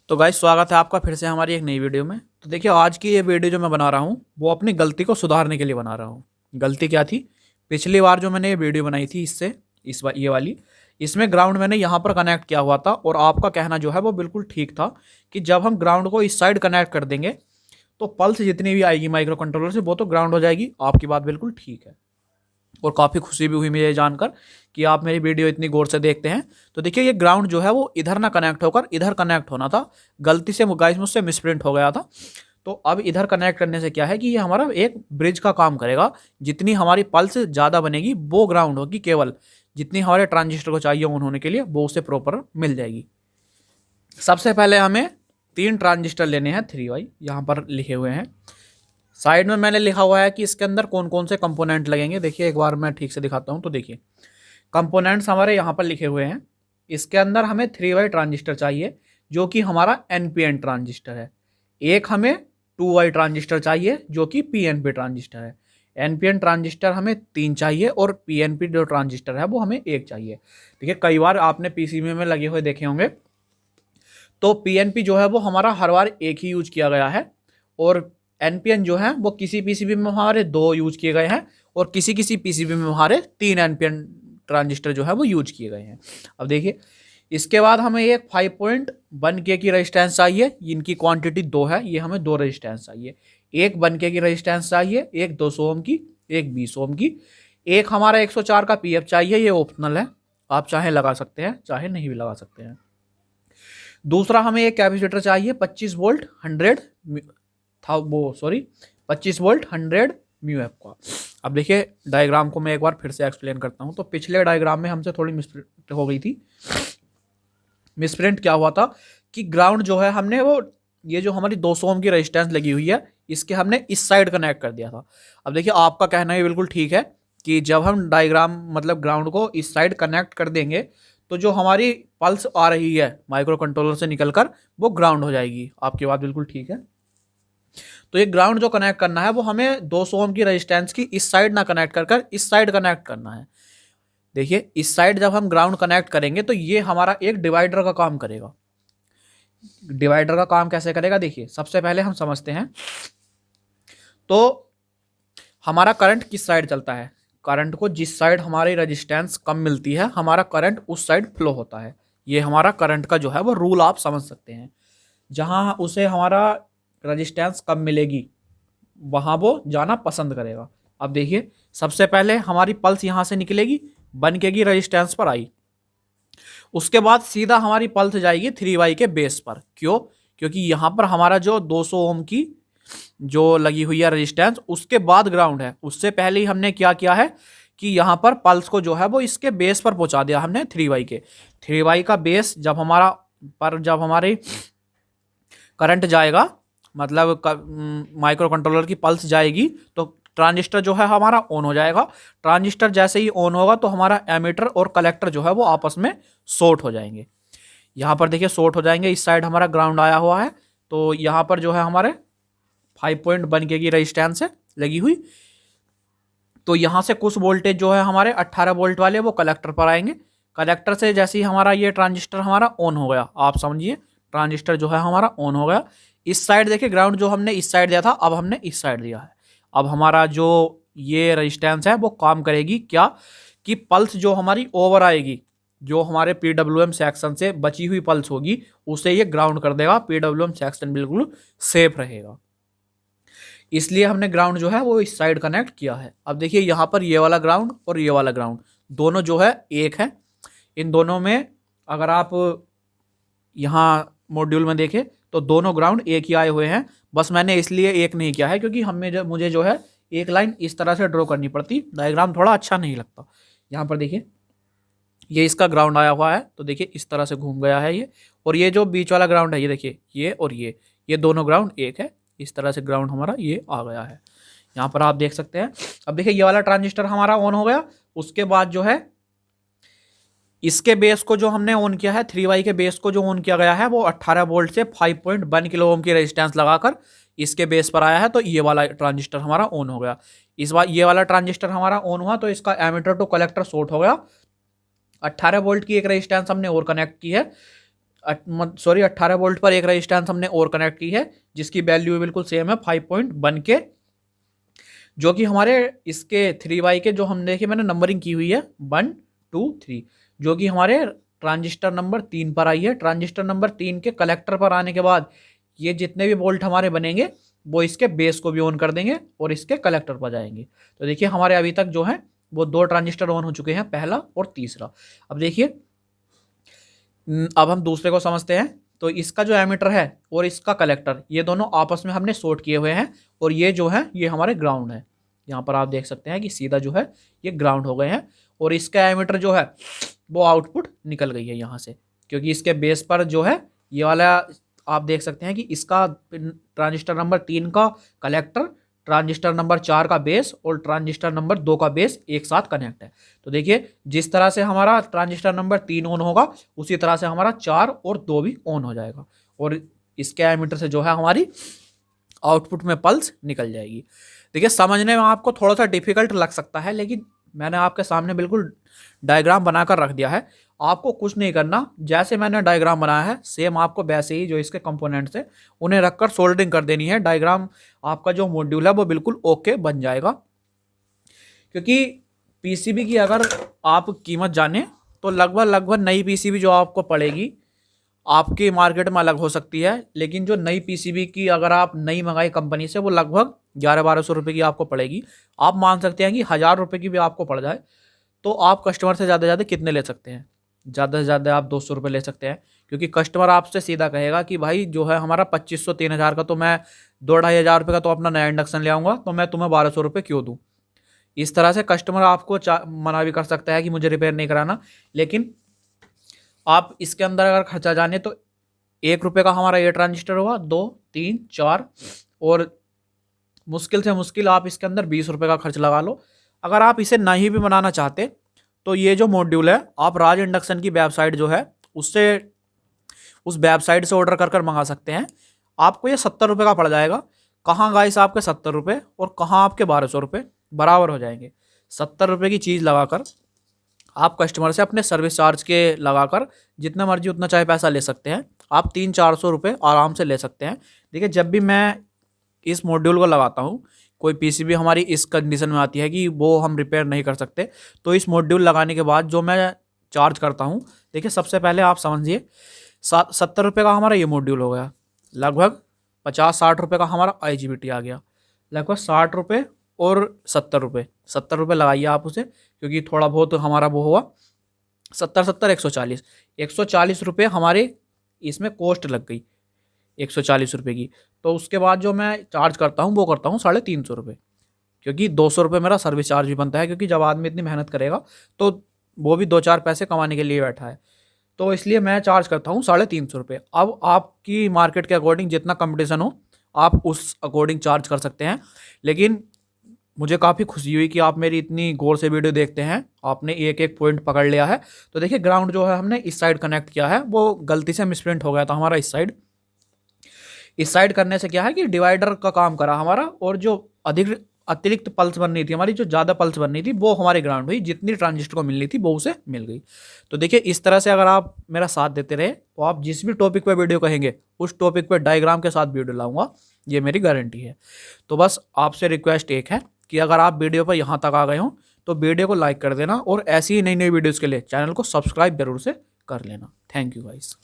तो गाइस स्वागत है आपका फिर से हमारी एक नई वीडियो में। तो देखिए आज की ये वीडियो जो मैं बना रहा हूँ वो अपनी गलती को सुधारने के लिए बना रहा हूँ। गलती क्या थी? पिछली बार जो मैंने ये वीडियो बनाई थी इससे ये वाली, इसमें ग्राउंड मैंने यहाँ पर कनेक्ट किया हुआ था और आपका कहना जो है वो बिल्कुल ठीक था कि जब हम ग्राउंड को इस साइड कनेक्ट कर देंगे तो पल्स जितनी भी आएगी माइक्रो कंट्रोलर से वो तो ग्राउंड हो जाएगी। आपकी बात बिल्कुल ठीक है और काफ़ी खुशी भी हुई मुझे जानकर कि आप मेरी वीडियो इतनी गौर से देखते हैं। तो देखिए ये ग्राउंड जो है वो इधर ना कनेक्ट होकर इधर कनेक्ट होना था, गलती से गाइस मुझसे मिसप्रिंट हो गया था। तो अब इधर कनेक्ट करने से क्या है कि ये हमारा एक ब्रिज का काम करेगा। जितनी हमारी पल्स ज़्यादा बनेगी वो ग्राउंड होगी, केवल जितनी हमारे ट्रांजिस्टर को चाहिए ऑन होने के लिए वो उसे प्रॉपर मिल जाएगी। सबसे पहले हमें 3 ट्रांजिस्टर लेने हैं 3Y, यहाँ पर लिखे हुए हैं। साइड में मैंने लिखा हुआ है कि इसके अंदर कौन कौन से कंपोनेंट लगेंगे। देखिए एक बार मैं ठीक से दिखाता हूँ। तो देखिए कंपोनेंट्स हमारे यहाँ पर लिखे हुए हैं। इसके अंदर हमें 3Y ट्रांजिस्टर चाहिए जो कि हमारा NPN ट्रांजिस्टर है। एक हमें 2Y ट्रांजिस्टर चाहिए जो कि PNP ट्रांजिस्टर है। NPN ट्रांजिस्टर हमें 3 चाहिए और PNP जो ट्रांजिस्टर है वो हमें 1 चाहिए। देखिए कई बार आपने PCB में लगे हुए देखे होंगे, तो PNP जो है वो हमारा हर बार एक ही यूज किया गया है और NPN जो है वो किसी पीसीबी में हमारे 2 यूज किए गए हैं और किसी किसी पीसीबी में हमारे 3 NPN ट्रांजिस्टर जो है वो यूज किए गए हैं। अब देखिए इसके बाद हमें एक 5.1K की रेजिस्टेंस चाहिए। इनकी क्वांटिटी 2 है, ये हमें 2 रेजिस्टेंस चाहिए। एक 1K की रेजिस्टेंस चाहिए, एक 200 ओम की, एक 20 ओम की। एक हमारा 104 का PF चाहिए, ये ऑप्शनल है, आप चाहे लगा सकते हैं चाहे नहीं भी लगा सकते हैं। दूसरा हमें एक कैपेसिटर चाहिए 25 वोल्ट 100 था वो सॉरी 25 वोल्ट 100 म्यू एफ का। अब देखिए डायग्राम को मैं एक बार फिर से एक्सप्लेन करता हूं। तो पिछले डायग्राम में हमसे थोड़ी मिसप्रिंट हो गई थी। मिसप्रिंट क्या हुआ था कि ग्राउंड जो है हमने वो ये जो हमारी 200 ओम की रेजिस्टेंस लगी हुई है इसके हमने इस साइड कनेक्ट कर दिया था। अब देखिए आपका कहना ये बिल्कुल ठीक है कि जब हम डायग्राम मतलब ग्राउंड को इस साइड कनेक्ट कर देंगे तो जो हमारी पल्स आ रही है माइक्रो कंट्रोलर से निकलकर वो ग्राउंड हो जाएगी। आपकी बात बिल्कुल ठीक है। तो ये ग्राउंड जो कनेक्ट करना है वो हमें 200 ओम की रेजिस्टेंस की इस साइड ना कनेक्ट कर इस साइड कनेक्ट करना है। देखिए इस साइड जब हम ग्राउंड कनेक्ट करेंगे तो ये हमारा एक डिवाइडर का काम करेगा। डिवाइडर का काम कैसे करेगा देखिए सबसे पहले हम समझते हैं। तो हमारा करंट किस साइड चलता है? करंट को जिस साइड हमारी रेजिस्टेंस कम मिलती है हमारा करंट उस साइड फ्लो होता है। ये हमारा करंट का जो है वो रूल आप समझ सकते हैं। जहां उसे हमारा रेजिस्टेंस कम मिलेगी वहां वो जाना पसंद करेगा। अब देखिए सबसे पहले हमारी पल्स यहां से निकलेगी 1K की रेजिस्टेंस पर आई, उसके बाद सीधा हमारी पल्स जाएगी 3Y के बेस पर। क्यों? क्योंकि यहां पर हमारा जो 200 ओम की जो लगी हुई है रेजिस्टेंस उसके बाद ग्राउंड है। उससे पहले ही हमने क्या किया है कि यहाँ पर पल्स को जो है वो इसके बेस पर पहुंचा दिया हमने 3Y के। 3Y का बेस जब हमारी करंट जाएगा मतलब माइक्रो कंट्रोलर की पल्स जाएगी तो ट्रांजिस्टर जो है हमारा ऑन हो जाएगा। ट्रांजिस्टर जैसे ही ऑन होगा तो हमारा एमीटर और कलेक्टर जो है वो आपस में शॉर्ट हो जाएंगे। यहाँ पर देखिए शॉर्ट हो जाएंगे, इस साइड हमारा ग्राउंड आया हुआ है तो यहाँ पर जो है हमारे 5.1K की रेजिस्टेंस है लगी हुई। तो यहाँ से कुछ वोल्टेज जो है हमारे 18 वोल्ट वाले वो कलेक्टर पर आएंगे। कलेक्टर से जैसे ही हमारा ये ट्रांजिस्टर हमारा ऑन हो गया, आप समझिए ट्रांजिस्टर जो है हमारा ऑन हो गया। इस साइड देखिए ग्राउंड जो हमने इस साइड दिया था अब हमने इस साइड दिया है। अब हमारा जो ये रेजिस्टेंस है वो काम करेगी क्या कि पल्स जो हमारी ओवर आएगी, जो हमारे PWM सेक्शन से बची हुई पल्स होगी उसे ये ग्राउंड कर देगा। PWM सेक्शन बिल्कुल सेफ रहेगा, इसलिए हमने ग्राउंड जो है वो इस साइड कनेक्ट किया है। अब देखिए यहाँ पर ये वाला ग्राउंड और ये वाला ग्राउंड दोनों जो है एक है। इन दोनों में अगर आप यहाँ मॉड्यूल में देखें तो दोनों ग्राउंड एक ही आए हुए हैं। बस मैंने इसलिए एक नहीं किया है क्योंकि मुझे जो है एक लाइन इस तरह से ड्रॉ करनी पड़ती, डायग्राम थोड़ा अच्छा नहीं लगता। यहाँ पर देखिए ये इसका ग्राउंड आया हुआ है तो देखिए इस तरह से घूम गया है ये, और ये जो बीच वाला ग्राउंड है ये देखिए ये और ये दोनों ग्राउंड एक है। इस तरह से ग्राउंड हमारा ये आ गया है, यहाँ पर आप देख सकते हैं। अब देखिए ये वाला ट्रांजिस्टर हमारा ऑन हो गया। उसके बाद जो है इसके बेस को जो हमने ऑन किया है 3Y के बेस को जो ऑन किया गया है वो 18 वोल्ट से 5.1 किलो ओम की रेजिस्टेंस लगाकर इसके बेस पर आया है। तो ये वाला ट्रांजिस्टर हमारा ऑन हो गया। इस बार ये वाला ट्रांजिस्टर हमारा ऑन हुआ तो इसका एमीटर टू कलेक्टर शॉर्ट हो गया। 18 वोल्ट की एक रेजिस्टेंस हमने और कनेक्ट की है सॉरी 18 वोल्ट पर एक रेजिस्टेंस हमने और कनेक्ट की है, जिसकी वैल्यू बिल्कुल सेम है 5.1 के, जो कि हमारे इसके 3Y के जो हमने देखिए मैंने नंबरिंग की हुई है 1 2 3, जो कि हमारे ट्रांजिस्टर नंबर 3 पर आई है। ट्रांजिस्टर नंबर 3 के कलेक्टर पर आने के बाद ये जितने भी वोल्ट हमारे बनेंगे वो इसके बेस को भी ऑन कर देंगे और इसके कलेक्टर पर जाएंगे। तो देखिए हमारे अभी तक जो है वो 2 ट्रांजिस्टर ऑन हो चुके हैं, पहला और तीसरा। अब देखिए अब हम दूसरे को समझते हैं। तो इसका जो एमीटर है और इसका कलेक्टर, ये दोनों आपस में हमने शॉर्ट किए हुए हैं, और ये जो है ये हमारे ग्राउंड है। यहाँ पर आप देख सकते हैं कि सीधा जो है ये ग्राउंड हो गए हैं, और इसका एमीटर जो है वो आउटपुट निकल गई है यहाँ से, क्योंकि इसके बेस पर जो है ये वाला आप देख सकते हैं कि इसका ट्रांजिस्टर नंबर 3 का कलेक्टर, ट्रांजिस्टर नंबर 4 का बेस और ट्रांजिस्टर नंबर 2 का बेस एक साथ कनेक्ट है। तो देखिए जिस तरह से हमारा ट्रांजिस्टर नंबर 3 ऑन होगा, उसी तरह से हमारा 4 और 2 भी ऑन हो जाएगा, और इसके एमीटर से जो है हमारी आउटपुट में पल्स निकल जाएगी। देखिए समझने में आपको थोड़ा सा डिफिकल्ट लग सकता है, लेकिन मैंने आपके सामने बिल्कुल डायग्राम बनाकर रख दिया है। आपको कुछ नहीं करना, जैसे मैंने डायग्राम बनाया है सेम आपको वैसे ही जो इसके कंपोनेंट्स हैं उन्हें रखकर सोल्डरिंग कर देनी है। डायग्राम आपका जो मॉड्यूल है वो बिल्कुल ओके बन जाएगा। क्योंकि पीसीबी की अगर आप कीमत जाने तो लगभग नई पीसीबी जो आपको पड़ेगी आपकी मार्केट में अलग हो सकती है, लेकिन जो नई पीसीबी की अगर आप नई मंगाई कंपनी से वो लगभग 1100-1200 रुपये की आपको पड़ेगी। आप मान सकते हैं कि 1000 रुपये की भी आपको पड़ जाए तो आप कस्टमर से ज़्यादा कितने ले सकते हैं? ज़्यादा से ज़्यादा आप 200 रुपये ले सकते हैं, क्योंकि कस्टमर आपसे सीधा कहेगा कि भाई जो है हमारा 2500-3000 का, तो मैं 2-2500 रुपये का तो अपना नया इंडक्शन ले आऊँगा, तो मैं तुम्हें 1200 रुपये क्यों दूँ? इस तरह से कस्टमर आपको मना भी कर सकता है कि मुझे रिपेयर नहीं कराना। लेकिन आप इसके अंदर अगर खर्चा जाने तो 1 रुपये का हमारा ये ट्रांजिस्टर हुआ, 2 3 4, और मुश्किल से मुश्किल आप इसके अंदर 20 रुपये का खर्च लगा लो। अगर आप इसे नहीं भी बनाना चाहते तो ये जो मॉड्यूल है आप राज इंडक्शन की वेबसाइट जो है उससे, उस वेबसाइट से ऑर्डर कर मंगा सकते हैं। आपको ये 70 रुपये का पड़ जाएगा। कहाँ गाइस आपके 70 रुपये और कहाँ आपके 1200 रुपये बराबर हो जाएंगे। 70 रुपये की चीज़ लगाकर आप कस्टमर से अपने सर्विस चार्ज के लगाकर जितना मर्जी उतना चाहे पैसा ले सकते हैं। आप 300-400 रुपये आराम से ले सकते हैं। देखिए जब भी मैं इस मॉड्यूल को लगाता हूँ, कोई पीसीबी हमारी इस कंडीशन में आती है कि वो हम रिपेयर नहीं कर सकते, तो इस मॉड्यूल लगाने के बाद जो मैं चार्ज करता हूँ, देखिए सबसे पहले आप समझिए 70 रुपये का हमारा ये मॉड्यूल हो गया, लगभग 50-60 रुपये का हमारा IGBT आ गया, लगभग 60 रुपये और 70 रुपये लगाइए आप उसे, क्योंकि थोड़ा बहुत हमारा वो हुआ 70 140 रुपये हमारे इसमें कॉस्ट लग गई 140 रुपये की। तो उसके बाद जो मैं चार्ज करता हूँ वो करता हूँ 350 रुपये, क्योंकि 200 रुपये मेरा सर्विस चार्ज भी बनता है, क्योंकि जब आदमी इतनी मेहनत करेगा तो वो भी 2-4 पैसे कमाने के लिए बैठा है, तो इसलिए मैं चार्ज करता हूँ 350 रुपये। अब आपकी मार्केट के अकॉर्डिंग जितना कंपटीशन हो आप उस अकॉर्डिंग चार्ज कर सकते हैं। लेकिन मुझे काफ़ी खुशी हुई कि आप मेरी इतनी गौर से वीडियो देखते हैं, आपने एक एक पॉइंट पकड़ लिया है। तो देखिए ग्राउंड जो है हमने इस साइड कनेक्ट किया है, वो गलती से मिसप्रिंट हो गया था हमारा इस साइड करने से क्या है कि डिवाइडर का काम करा हमारा, और जो अतिरिक्त पल्स बननी थी हमारी, जो ज़्यादा पल्स बननी थी वो हमारी ग्राउंड हुई, जितनी ट्रांजिस्टर को मिलनी थी वो उसे मिल गई। तो देखिए इस तरह से अगर आप मेरा साथ देते रहे तो आप जिस भी टॉपिक पे वीडियो कहेंगे उस टॉपिक पे डायग्राम के साथ वीडियो लाऊंगा, ये मेरी गारंटी है। तो बस आपसे रिक्वेस्ट एक है कि अगर आप वीडियो पर यहाँ तक आ गए हो तो वीडियो को लाइक कर देना, और ऐसी ही नई वीडियोज़ के लिए चैनल को सब्सक्राइब जरूर से कर लेना। Thank you guys.